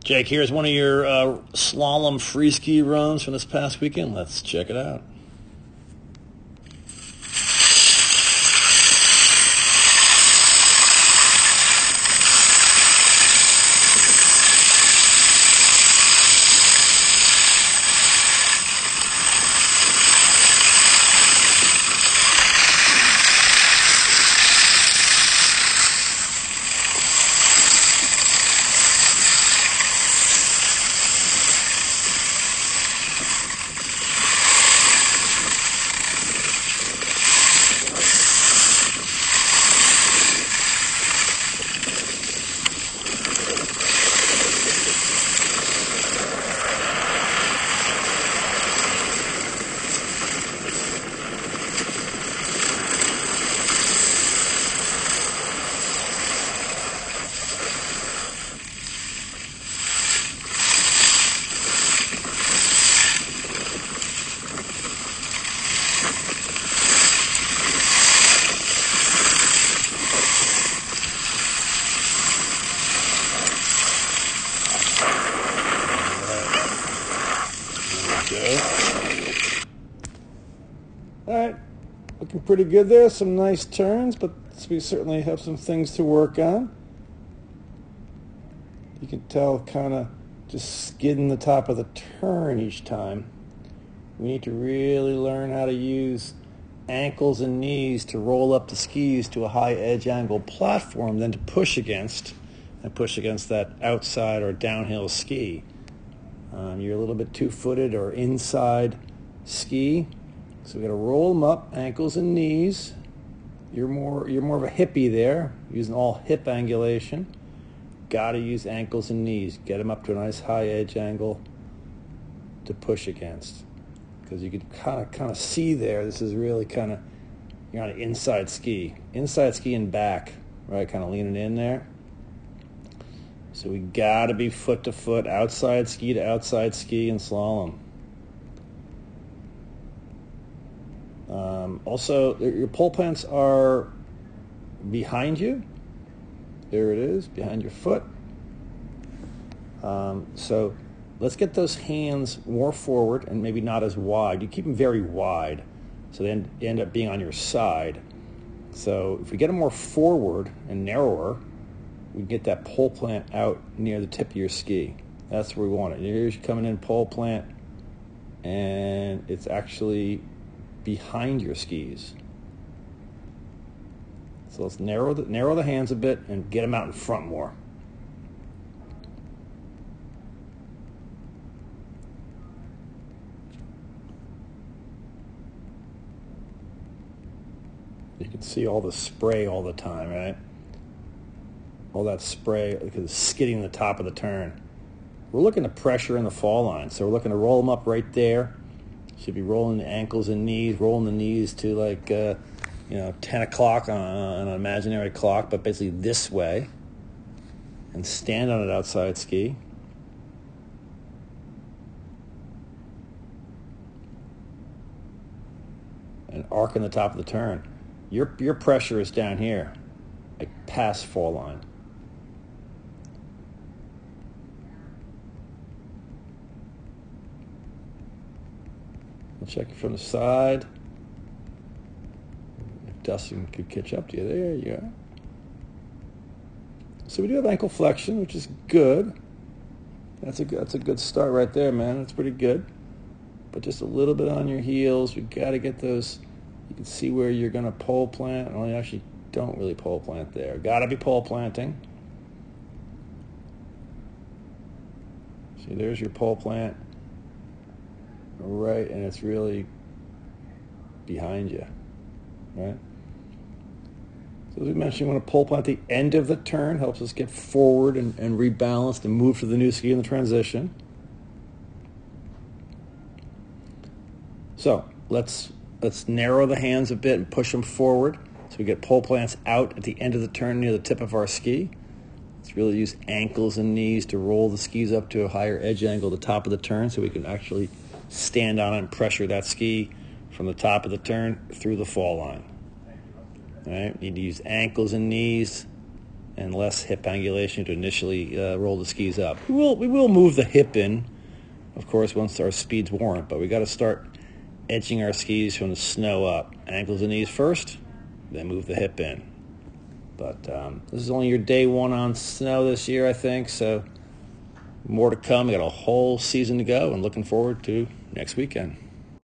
Jake, here's one of your slalom free ski runs from this past weekend. Let's check it out. All right, looking pretty good there. Some nice turns, but we certainly have some things to work on. You can tell kind of just skidding the top of the turn each time. We need to really learn how to use ankles and knees to roll up the skis to a high edge angle platform, then to push against that outside or downhill ski. You're a little bit two-footed or inside ski, so we got to roll them up, ankles and knees. You're more of a hippie there, using all hip angulation. Got to use ankles and knees. Get them up to a nice high edge angle to push against, because you can kind of see there. This is really you're on an inside ski and back, right? Kind of leaning in there. So we got to be foot to foot, outside ski to outside ski in slalom. Also, your pole plants are behind you. There it is, behind your foot. So let's get those hands more forward and maybe not as wide. You keep them very wide, so they end up being on your side. So if we get them more forward and narrower, we can get that pole plant out near the tip of your ski. That's where we want it. Here's coming in pole plant, and it's actually behind your skis. So let's narrow the hands a bit and get them out in front more. You can see all the spray all the time, right? All that spray because it's skidding the top of the turn. We're looking to pressure in the fall line, so we're looking to roll them up right there. Should be rolling the ankles and knees, rolling the knees to like 10 o'clock on an imaginary clock, but basically this way, and stand on it outside ski. And arc in the top of the turn. Your pressure is down here, like past fall line. We'll check it from the side. If Dustin could catch up to you, there you go. So we do have ankle flexion, which is good. That's a good start right there, man. That's pretty good. But just a little bit on your heels. We got to get those. You can see where you're going to pole plant. Well, you actually don't really pole plant there. Got to be pole planting. See, there's your pole plant. Right, and it's really behind you, right? So as we mentioned, you want to pole plant the end of the turn. Helps us get forward and rebalanced and move to the new ski in the transition. So let's narrow the hands a bit and push them forward so we get pole plants out at the end of the turn near the tip of our ski. Let's really use ankles and knees to roll the skis up to a higher edge angle at the top of the turn so we can actually stand on it and pressure that ski from the top of the turn through the fall line. All right, you need to use ankles and knees and less hip angulation to initially roll the skis up. We will move the hip in, of course, once our speeds warrant, but we got to start edging our skis from the snow up. Ankles and knees first, then move the hip in. But this is only your day one on snow this year, I think, so more to come. We got a whole season to go, and looking forward to next weekend.